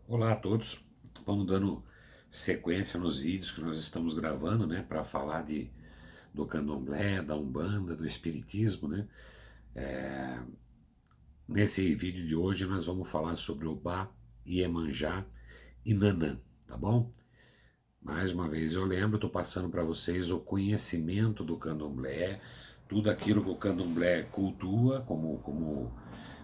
Olá a todos, vamos dando sequência nos vídeos que nós estamos gravando, né, para falar do candomblé, da umbanda, do espiritismo, né. Nesse vídeo de hoje nós vamos falar sobre Obá, Iemanjá e Nanã, tá bom? Mais uma vez eu lembro, estou passando para vocês o conhecimento do candomblé, tudo aquilo que o candomblé cultua como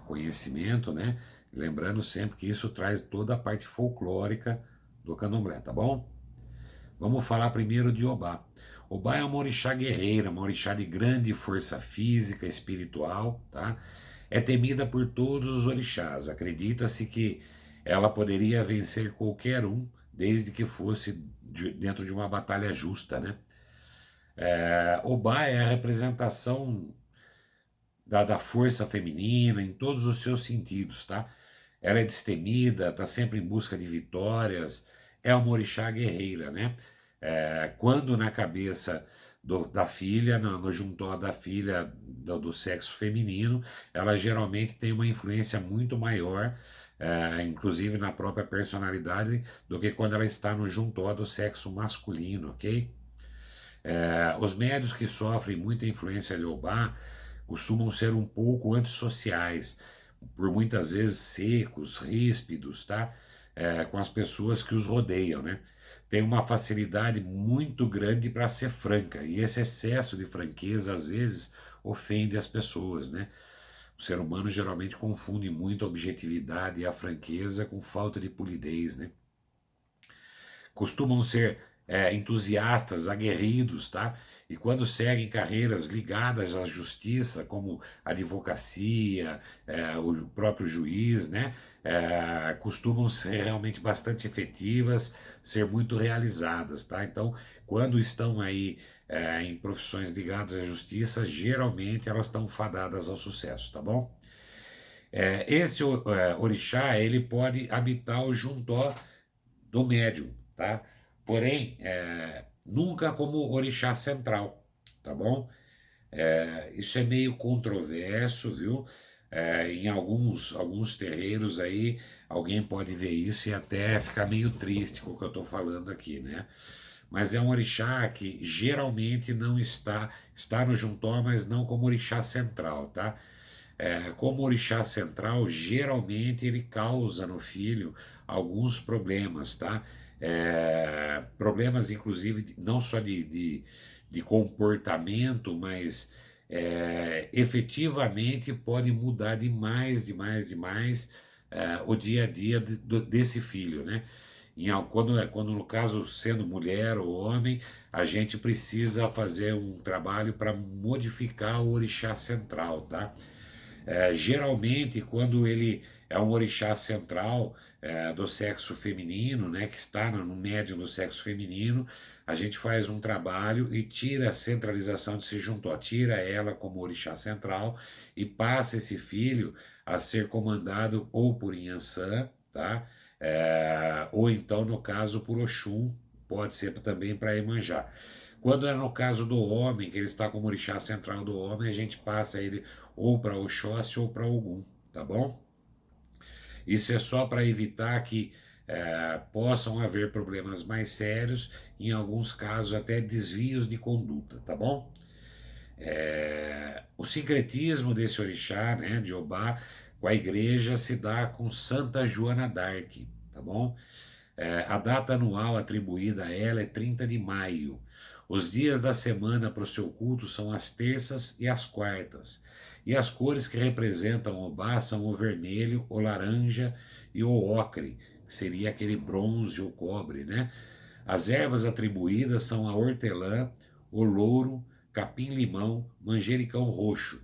conhecimento, né? Lembrando sempre que isso traz toda a parte folclórica do candomblé, tá bom? Vamos falar primeiro de Obá. Obá é uma orixá guerreira, uma orixá de grande força física, espiritual, tá? É temida por todos os orixás. Acredita-se que ela poderia vencer qualquer um, desde que fosse dentro de uma batalha justa, né? Obá é a representação da força feminina em todos os seus sentidos, tá? Ela é destemida, está sempre em busca de vitórias, é uma orixá guerreira, né? Quando na cabeça da filha, no juntó da filha do sexo feminino, ela geralmente tem uma influência muito maior, inclusive na própria personalidade, do que quando ela está no juntó do sexo masculino, ok? Os médios que sofrem muita influência de Obá costumam ser um pouco antissociais, por muitas vezes secos, ríspidos, tá? Com as pessoas que os rodeiam, né? Tem uma facilidade muito grande para ser franca, e esse excesso de franqueza às vezes ofende as pessoas, né? O ser humano geralmente confunde muito a objetividade e a franqueza com falta de polidez, né? Costumam ser entusiastas, aguerridos, tá? E quando seguem carreiras ligadas à justiça, como advocacia, o próprio juiz, né? Costumam ser realmente bastante efetivas, ser muito realizadas, tá? Então, quando estão aí em profissões ligadas à justiça, geralmente elas estão fadadas ao sucesso, tá bom? Esse orixá, ele pode habitar o juntó do médium, tá? Porém, nunca como orixá central, tá bom? Isso é meio controverso, viu? Em alguns terreiros aí, alguém pode ver isso e até ficar meio triste com o que eu estou falando aqui, né? Mas é um orixá que geralmente não está no juntó, mas não como orixá central, tá? Como orixá central, geralmente ele causa no filho alguns problemas, tá? Problemas, inclusive, não só de comportamento, mas efetivamente pode mudar demais, demais, demais o dia a dia desse filho, né? Quando, no caso, sendo mulher ou homem, a gente precisa fazer um trabalho para modificar o orixá central, tá? Geralmente, quando ele é um orixá central do sexo feminino, né, que está no médium do sexo feminino, a gente faz um trabalho e tira a centralização de se juntou, tira ela como orixá central e passa esse filho a ser comandado ou por Inhansã, tá? Ou então, no caso, por Oxum, pode ser também para Iemanjá. Quando é no caso do homem, que ele está como orixá central do homem, a gente passa ele ou para Oxóssi ou para Ogum, tá bom? Isso é só para evitar que possam haver problemas mais sérios, em alguns casos até desvios de conduta, tá bom? O sincretismo desse orixá, né, de Obá, com a igreja se dá com Santa Joana d'Arc, tá bom? A data anual atribuída a ela é 30 de maio. Os dias da semana para o seu culto são as terças e as quartas. E as cores que representam Obá são o vermelho, o laranja e o ocre, que seria aquele bronze ou cobre, né? As ervas atribuídas são a hortelã, o louro, capim-limão, manjericão roxo.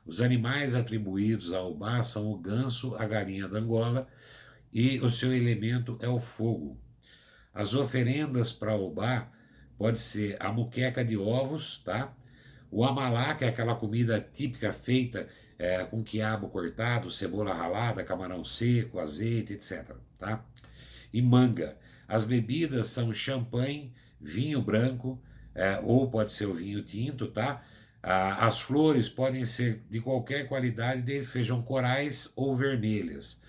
Os animais atribuídos a Obá são o ganso, a galinha da Angola, e o seu elemento é o fogo. As oferendas para Obá pode ser a muqueca de ovos, tá? O amalá, que é aquela comida típica feita com quiabo cortado, cebola ralada, camarão seco, azeite, etc. Tá? E manga. As bebidas são champanhe, vinho branco, ou pode ser o vinho tinto, tá? As flores podem ser de qualquer qualidade, desde que sejam corais ou vermelhas.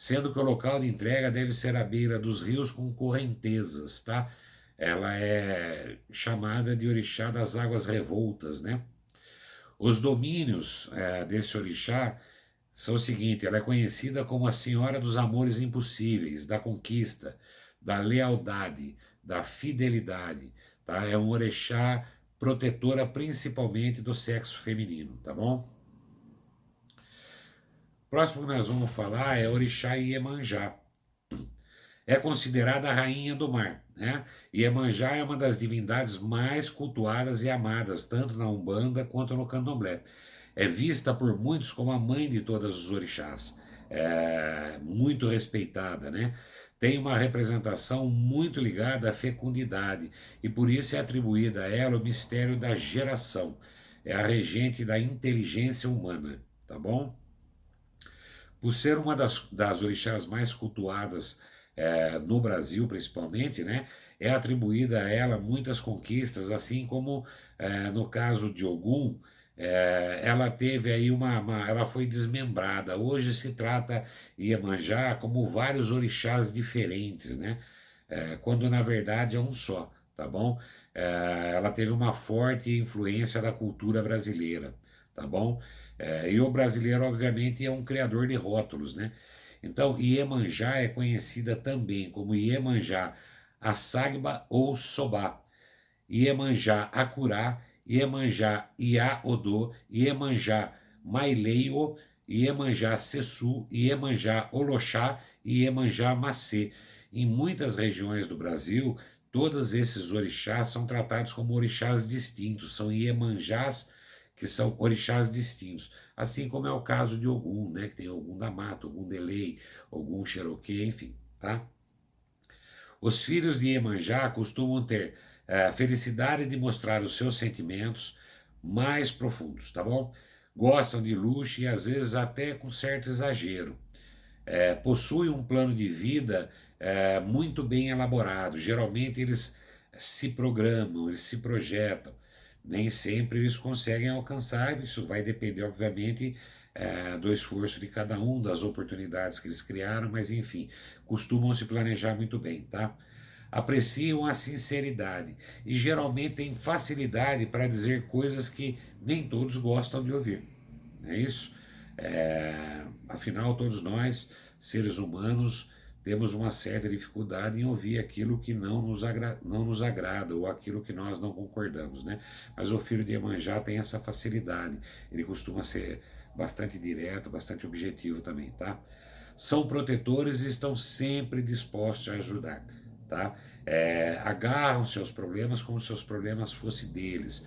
sendo que o local de entrega deve ser à beira dos rios com correntezas, tá? Ela é chamada de orixá das águas revoltas, né? Os domínios desse orixá são o seguinte: ela é conhecida como a Senhora dos Amores Impossíveis, da conquista, da lealdade, da fidelidade, tá? É um orixá protetora principalmente do sexo feminino, tá bom? O próximo que nós vamos falar é orixá Iemanjá. É considerada a rainha do mar, né? Iemanjá é uma das divindades mais cultuadas e amadas, tanto na Umbanda quanto no Candomblé. É vista por muitos como a mãe de todos os orixás, é muito respeitada, né? Tem uma representação muito ligada à fecundidade e por isso é atribuída a ela o mistério da geração. É a regente da inteligência humana, tá bom? Por ser uma das orixás mais cultuadas no Brasil, principalmente, né, é atribuída a ela muitas conquistas, assim como no caso de Ogum, ela teve aí ela foi desmembrada. Hoje se trata Iemanjá como vários orixás diferentes, né, quando na verdade é um só, tá bom? Ela teve uma forte influência da cultura brasileira, tá bom? E o brasileiro, obviamente, é um criador de rótulos, né? Então, Iemanjá é conhecida também como Iemanjá Assagba ou Sobá, Iemanjá Acurá, Iemanjá Iaodô, Iemanjá Maileio, Iemanjá Sessu, Iemanjá Oloxá e Iemanjá Macê. Em muitas regiões do Brasil, todos esses orixás são tratados como orixás distintos, são Iemanjás que são orixás distintos, assim como é o caso de Ogum, né, que tem Ogum da Mata, Ogum Delei, Ogum Cherokee, enfim, tá? Os filhos de Iemanjá costumam ter a felicidade de mostrar os seus sentimentos mais profundos, tá bom? Gostam de luxo e às vezes até com certo exagero. Possuem um plano de vida muito bem elaborado. Geralmente eles se programam, eles se projetam. Nem sempre eles conseguem alcançar, isso vai depender, obviamente, do esforço de cada um, das oportunidades que eles criaram, mas enfim, costumam se planejar muito bem, tá? Apreciam a sinceridade e geralmente têm facilidade para dizer coisas que nem todos gostam de ouvir, não é isso? Afinal, todos nós, seres humanos, temos uma certa dificuldade em ouvir aquilo que não nos agrada ou aquilo que nós não concordamos, né? Mas o filho de Iemanjá tem essa facilidade, ele costuma ser bastante direto, bastante objetivo também, tá? São protetores e estão sempre dispostos a ajudar, tá? Agarram seus problemas como se seus problemas fossem deles,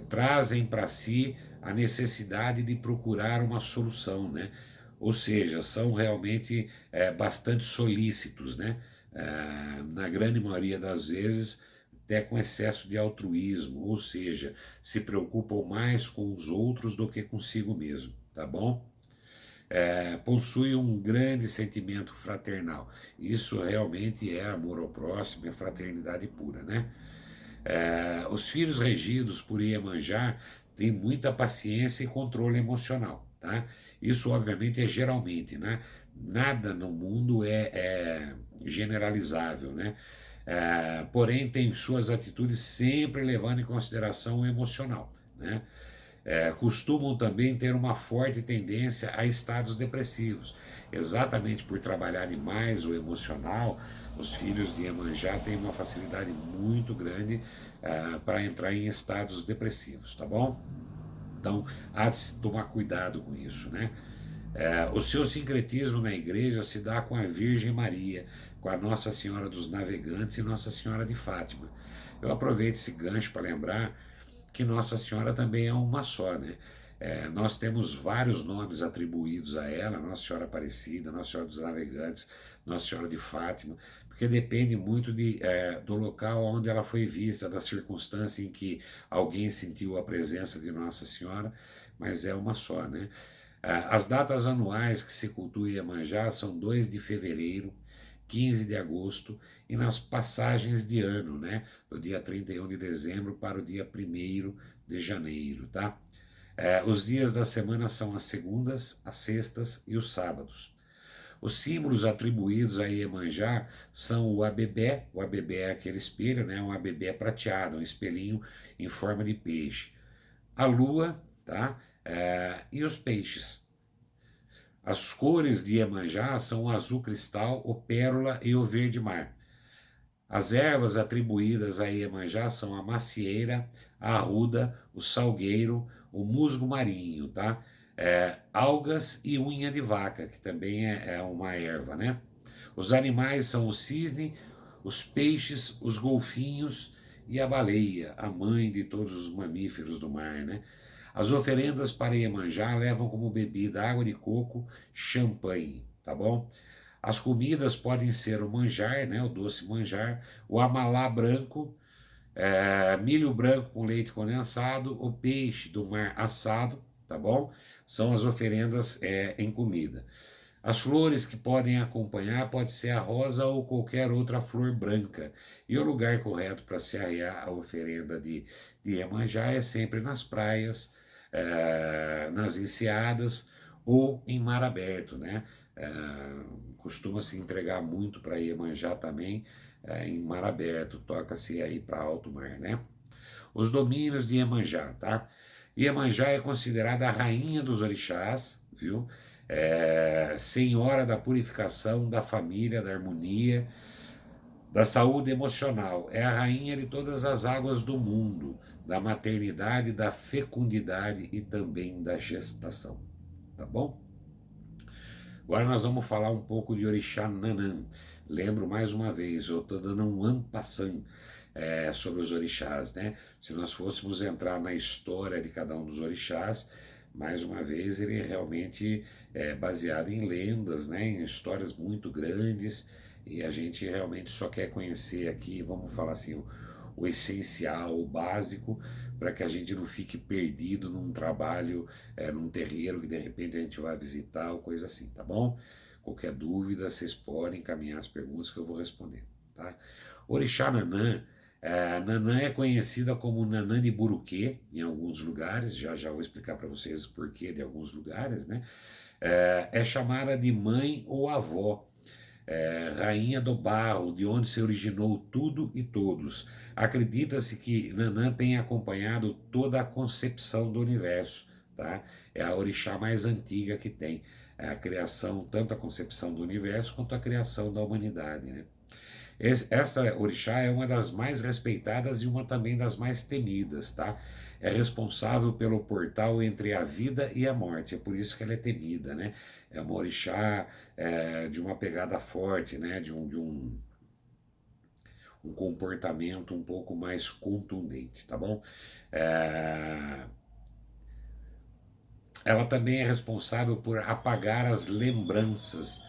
trazem para si a necessidade de procurar uma solução, né? Ou seja, são realmente bastante solícitos, né? Na grande maioria das vezes, até com excesso de altruísmo, ou seja, se preocupam mais com os outros do que consigo mesmo, tá bom? Possui um grande sentimento fraternal. Isso realmente é amor ao próximo, é fraternidade pura, né? Os filhos regidos por Iemanjá têm muita paciência e controle emocional, tá? Isso, obviamente, é geralmente, né? Nada no mundo é generalizável, né? Porém, tem suas atitudes sempre levando em consideração o emocional, né? Costumam também ter uma forte tendência a estados depressivos. Exatamente por trabalharem mais o emocional, os filhos de Iemanjá têm uma facilidade muito grande para entrar em estados depressivos, tá bom? Então, há de se tomar cuidado com isso, né? O seu sincretismo na igreja se dá com a Virgem Maria, com a Nossa Senhora dos Navegantes e Nossa Senhora de Fátima. Eu aproveito esse gancho para lembrar que Nossa Senhora também é uma só, né? Nós temos vários nomes atribuídos a ela, Nossa Senhora Aparecida, Nossa Senhora dos Navegantes, Nossa Senhora de Fátima, porque depende muito do local onde ela foi vista, da circunstância em que alguém sentiu a presença de Nossa Senhora, mas é uma só, né? As datas anuais que se cultua Iemanjá são 2 de fevereiro, 15 de agosto e nas passagens de ano, né? Do dia 31 de dezembro para o dia 1º de janeiro, tá? Os dias da semana são as segundas, as sextas e os sábados. Os símbolos atribuídos a Iemanjá são o abebé é aquele espelho, né? Um abebé prateado, um espelhinho em forma de peixe. A lua, tá? E os peixes. As cores de Iemanjá são o azul cristal, o pérola e o verde mar. As ervas atribuídas a Iemanjá são a macieira, a arruda, o salgueiro, o musgo marinho, tá? Algas e unha de vaca, que também é uma erva, né? Os animais são o cisne, os peixes, os golfinhos e a baleia, a mãe de todos os mamíferos do mar, né? As oferendas para Iemanjá levam como bebida água de coco, champanhe, tá bom? As comidas podem ser o manjar, né, o doce manjar, o amalá branco, milho branco com leite condensado, o peixe do mar assado, tá bom? São as oferendas em comida. As flores que podem acompanhar pode ser a rosa ou qualquer outra flor branca. E o lugar correto para se arriar a oferenda de Iemanjá é sempre nas praias, nas enseadas ou em mar aberto, né? Costuma se entregar muito para Iemanjá também em mar aberto, toca-se aí para alto mar, né? Os domínios de Iemanjá, tá? Iemanjá é considerada a rainha dos orixás, viu? Senhora da purificação, da família, da harmonia, da saúde emocional. É a rainha de todas as águas do mundo, da maternidade, da fecundidade e também da gestação. Tá bom? Agora nós vamos falar um pouco de Orixá Nanã. Lembro mais uma vez, eu estou dando um ampassã sobre os orixás, né? Se nós fôssemos entrar na história de cada um dos orixás, mais uma vez ele realmente é baseado em lendas, né? Em histórias muito grandes, e a gente realmente só quer conhecer aqui, vamos falar assim, o essencial, o básico, para que a gente não fique perdido num trabalho, num terreiro que de repente a gente vai visitar ou coisa assim, tá bom? Qualquer dúvida, vocês podem encaminhar as perguntas que eu vou responder, tá? Orixá Nanã, Nanã é conhecida como Nanã de Buruquê em alguns lugares, já já vou explicar para vocês o porquê de alguns lugares, né? É chamada de mãe ou avó, rainha do barro, de onde se originou tudo e todos. Acredita-se que Nanã tem acompanhado toda a concepção do universo, tá? É a orixá mais antiga que tem. É a criação, tanto a concepção do universo quanto a criação da humanidade, né? Esta orixá é uma das mais respeitadas e uma também das mais temidas, tá? É responsável pelo portal entre a vida e a morte, é por isso que ela é temida, né? É uma orixá de uma pegada forte, né? Um comportamento um pouco mais contundente, tá bom? Ela também é responsável por apagar as lembranças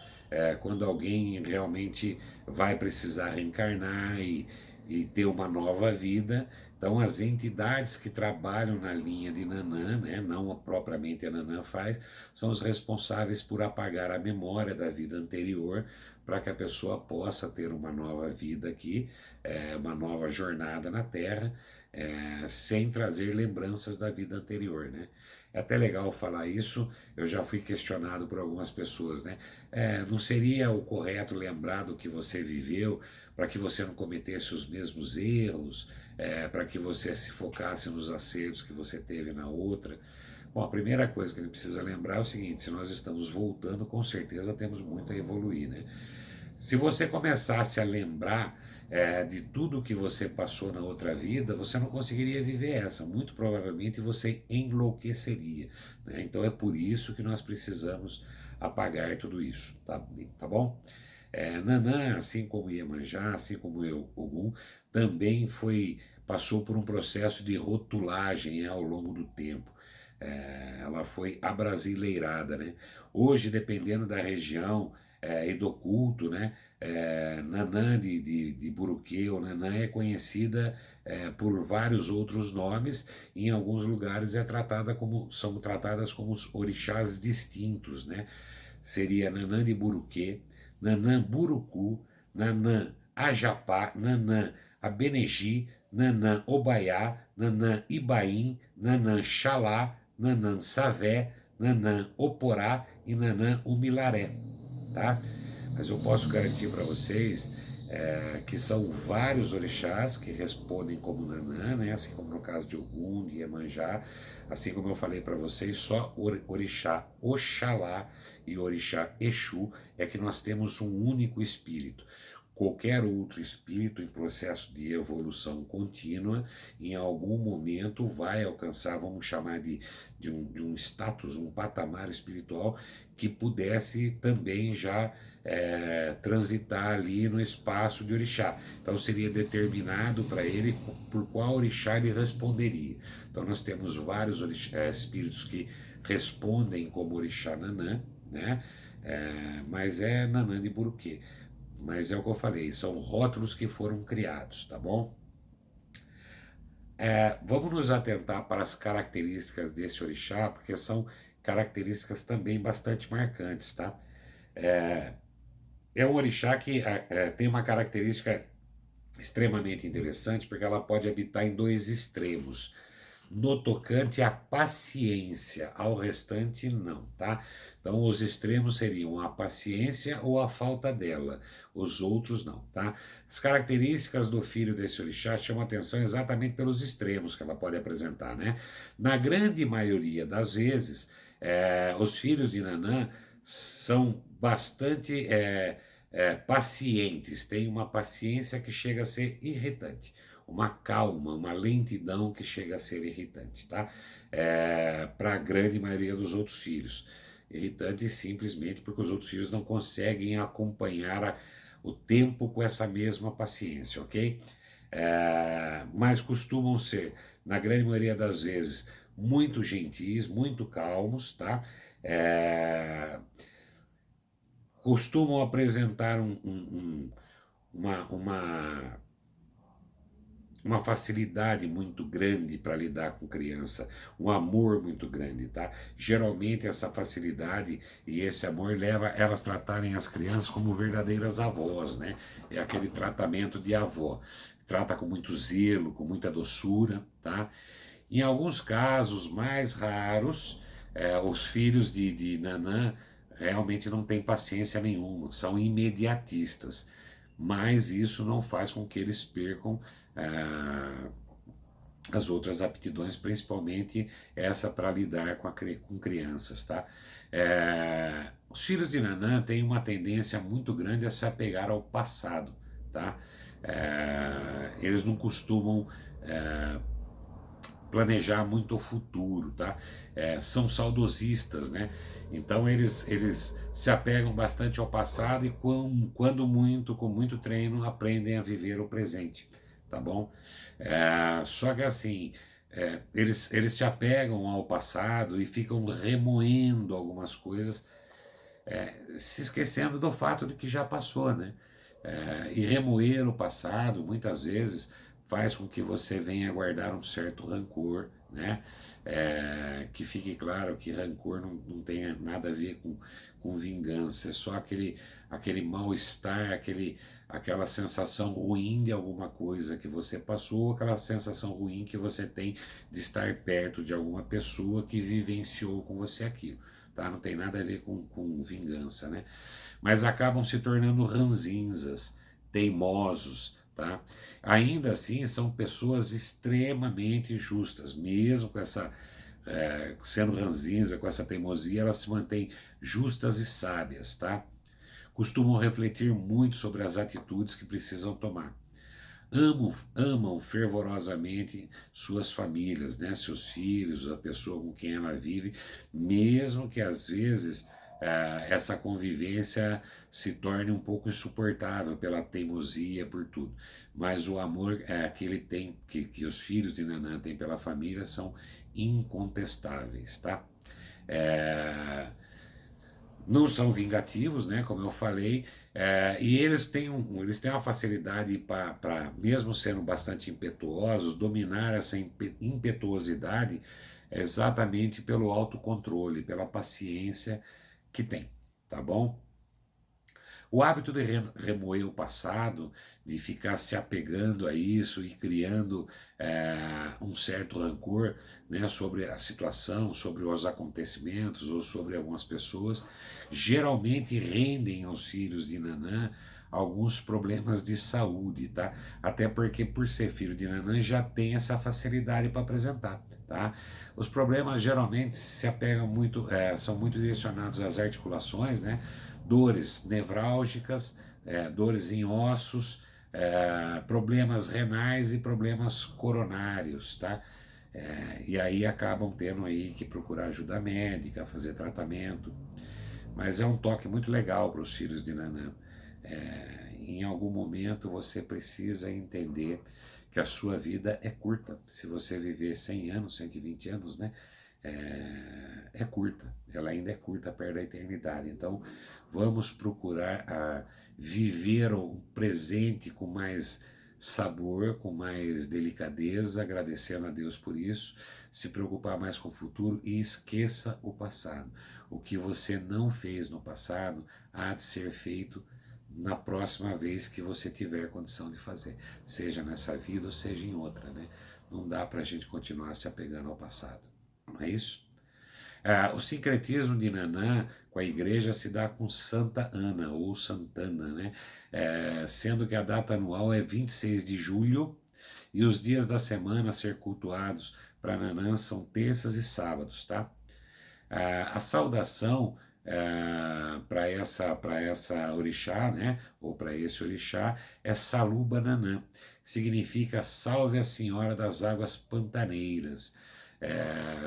quando alguém realmente vai precisar reencarnar e ter uma nova vida. Então, as entidades que trabalham na linha de Nanã, né, não propriamente a Nanã faz, são os responsáveis por apagar a memória da vida anterior para que a pessoa possa ter uma nova vida aqui, uma nova jornada na Terra, sem trazer lembranças da vida anterior, né? É até legal falar isso, eu já fui questionado por algumas pessoas, né? Não seria o correto lembrar do que você viveu para que você não cometesse os mesmos erros, para que você se focasse nos acertos que você teve na outra? Bom, a primeira coisa que a gente precisa lembrar é o seguinte: se nós estamos voltando, com certeza temos muito a evoluir, né? Se você começasse a lembrar de tudo que você passou na outra vida, você não conseguiria viver essa. Muito provavelmente você enlouqueceria, né? Então é por isso que nós precisamos apagar tudo isso, tá bom? Nanã, assim como Iemanjá, assim como Ogum, também passou por um processo de rotulagem ao longo do tempo. Ela foi abrasileirada, né? Hoje, dependendo da região e do culto, né? Nanã de Buruquê ou Nanã é conhecida por vários outros nomes. Em alguns lugares são tratadas como os orixás distintos, né? Seria Nanã de Buruquê, Nanã Burucu, Nanã Ajapá, Nanã Abenegi, Nanã Obaiá, Nanã Ibaim, Nanã Xalá, Nanã Savé, Nanã Oporá e Nanã Umilaré, tá? Mas eu posso garantir para vocês que são vários orixás que respondem como Nanã, né? Assim como no caso de Ogum, de Iemanjá, assim como eu falei para vocês, só orixá Oxalá e orixá Exu é que nós temos um único espírito. Qualquer outro espírito em processo de evolução contínua, em algum momento vai alcançar, vamos chamar de um status, um patamar espiritual que pudesse também já transitar ali no espaço de orixá. Então seria determinado para ele por qual orixá ele responderia. Então nós temos vários espíritos que respondem como orixá Nanã, né? Mas é Nanã de Buruquê. Mas é o que eu falei, são rótulos que foram criados, tá bom? Vamos nos atentar para as características desse orixá, porque são características também bastante marcantes, tá? É um orixá que tem uma característica extremamente interessante, porque ela pode habitar em dois extremos. No tocante à paciência, ao restante não, tá? Então os extremos seriam a paciência ou a falta dela, os outros não, tá? As características do filho desse orixá chamam atenção exatamente pelos extremos que ela pode apresentar, né? Na grande maioria das vezes, os filhos de Nanã são bastante pacientes, têm uma paciência que chega a ser irritante, uma calma, uma lentidão que chega a ser irritante, tá? Para a grande maioria dos outros filhos. Irritante simplesmente porque os outros filhos não conseguem acompanhar o tempo com essa mesma paciência, ok? Mas costumam ser, na grande maioria das vezes, muito gentis, muito calmos, tá? Costumam apresentar uma uma facilidade muito grande para lidar com criança, um amor muito grande, tá? Geralmente essa facilidade e esse amor leva elas a tratarem as crianças como verdadeiras avós, né? É aquele tratamento de avó. Trata com muito zelo, com muita doçura, tá? Em alguns casos mais raros, os filhos de Nanã realmente não têm paciência nenhuma, são imediatistas, mas isso não faz com que eles percam ah, as outras aptidões, principalmente essa para lidar com crianças, tá? Os filhos de Nanã têm uma tendência muito grande a se apegar ao passado, tá? Eles não costumam planejar muito o futuro, tá? São saudosistas, né? Então eles se apegam bastante ao passado e quando muito, com muito treino, aprendem a viver o presente, tá bom? Só que assim, eles se apegam ao passado e ficam remoendo algumas coisas, se esquecendo do fato de que já passou, né? E remoer o passado, muitas vezes, faz com que você venha guardar um certo rancor, né? Que fique claro que rancor não tem nada a ver com vingança, é só aquele mal-estar, aquela sensação ruim de alguma coisa que você passou, aquela sensação ruim que você tem de estar perto de alguma pessoa que vivenciou com você aquilo. Tá? Não tem nada a ver com vingança, né? Mas acabam se tornando ranzinzas, teimosos, tá? Ainda assim, são pessoas extremamente justas, mesmo com essa, sendo ranzinza, com essa teimosia, elas se mantêm justas e sábias, tá? Costumam refletir muito sobre as atitudes que precisam tomar. Amam fervorosamente suas famílias, né? Seus filhos, a pessoa com quem ela vive, mesmo que às vezes essa convivência se torne um pouco insuportável pela teimosia, por tudo. Mas o amor que ele tem, que os filhos de Nanã têm pela família são incontestáveis, tá? Não são vingativos, né, como eu falei, e eles têm uma facilidade para, mesmo sendo bastante impetuosos, dominar essa impetuosidade exatamente pelo autocontrole, pela paciência que tem, tá bom? O hábito de remoer o passado, de ficar se apegando a isso e criando um certo rancor, né, sobre a situação, sobre os acontecimentos ou sobre algumas pessoas, geralmente rendem aos filhos de Nanã alguns problemas de saúde, tá? Até porque por ser filho de Nanã já tem essa facilidade para apresentar, tá? Os problemas geralmente se apegam muito, são muito direcionados às articulações, né? Dores nevrálgicas, dores em ossos, problemas renais e problemas coronários, tá? E aí acabam tendo aí que procurar ajuda médica, fazer tratamento. Mas é um toque muito legal para os filhos de Nanã. Em algum momento você precisa entender que a sua vida é curta. Se você viver 100 anos, 120 anos, né? É curta. Ela ainda é curta perto da eternidade. Então vamos procurar viver o presente com mais sabor, com mais delicadeza, agradecendo a Deus por isso, se preocupar mais com o futuro e esqueça o passado. O que você não fez no passado há de ser feito na próxima vez que você tiver condição de fazer, seja nessa vida ou seja em outra, né? Não dá para a gente continuar se apegando ao passado, não é isso? O sincretismo de Nanã com a igreja se dá com Santa Ana ou Santana, né? Sendo que a data anual é 26 de julho e os dias da semana a ser cultuados para Nanã são terças e sábados, tá? A saudação para essa orixá, né, ou para esse orixá, é Saluba Nanã, que significa Salve a Senhora das Águas Pantaneiras.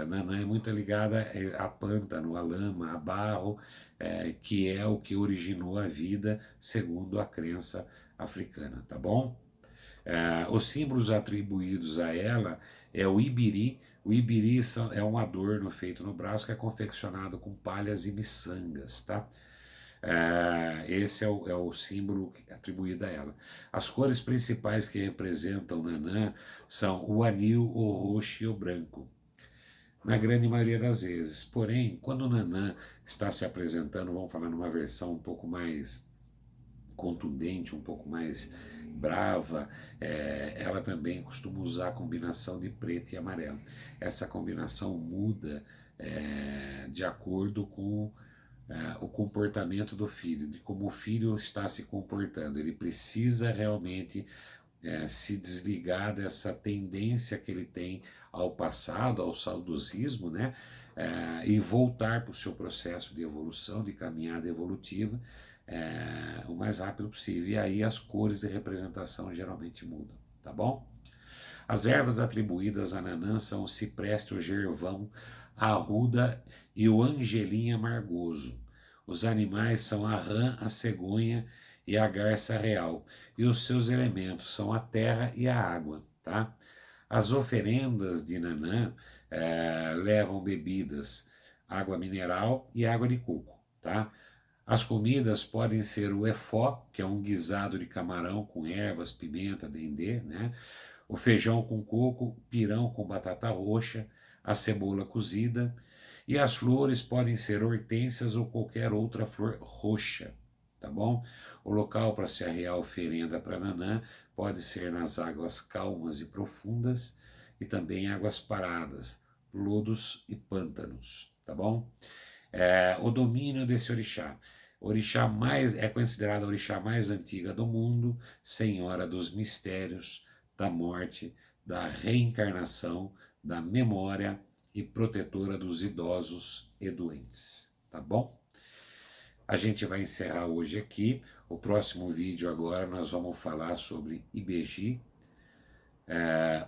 Nanã é muito ligada a pântano, a lama, a barro, que é o que originou a vida, segundo a crença africana, tá bom? Os símbolos atribuídos a ela é o ibiri. O ibiri é um adorno feito no braço que é confeccionado com palhas e miçangas, tá? Esse é o símbolo atribuído a ela. As cores principais que representam Nanã são o anil, o roxo e o branco, na grande maioria das vezes. Porém, quando Nanã está se apresentando, vamos falar numa versão um pouco mais contundente, um pouco mais brava, ela também costuma usar a combinação de preto e amarelo. Essa combinação muda de acordo com o comportamento do filho, de como o filho está se comportando. Ele precisa realmente se desligar dessa tendência que ele tem ao passado, ao saudosismo, né? E voltar para o seu processo de evolução, de caminhada evolutiva, o mais rápido possível. E aí as cores de representação geralmente mudam, tá bom? As ervas atribuídas a Nanã são o cipreste, o gervão, a arruda e o angelim amargoso. Os animais são a rã, a cegonha e a garça real. E os seus elementos são a terra e a água, tá? As oferendas de Nanã levam bebidas, água mineral e água de coco, tá? As comidas podem ser o efó, que é um guisado de camarão com ervas, pimenta, dendê, né? O feijão com coco, o pirão com batata roxa, a cebola cozida, e as flores podem ser hortênsias ou qualquer outra flor roxa, tá bom? O local para se arrear oferenda para Nanã pode ser nas águas calmas e profundas e também águas paradas, lodos e pântanos, tá bom? O domínio desse orixá. Orixá é considerada a orixá mais antiga do mundo, senhora dos mistérios, da morte, da reencarnação, da memória e protetora dos idosos e doentes, tá bom? A gente vai encerrar hoje aqui. O próximo vídeo agora nós vamos falar sobre Ibeji,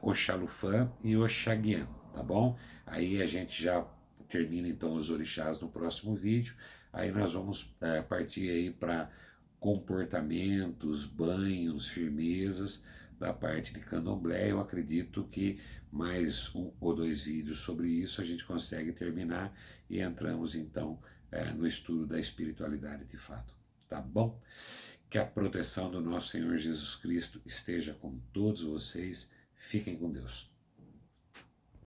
Oxalufã e Oxaguian, tá bom? Aí a gente já termina então os orixás no próximo vídeo. Aí nós vamos partir aí para comportamentos, banhos, firmezas da parte de candomblé. Eu acredito que mais 1 ou 2 vídeos sobre isso a gente consegue terminar e entramos então no estudo da espiritualidade de fato, tá bom? Que a proteção do nosso Senhor Jesus Cristo esteja com todos vocês. Fiquem com Deus.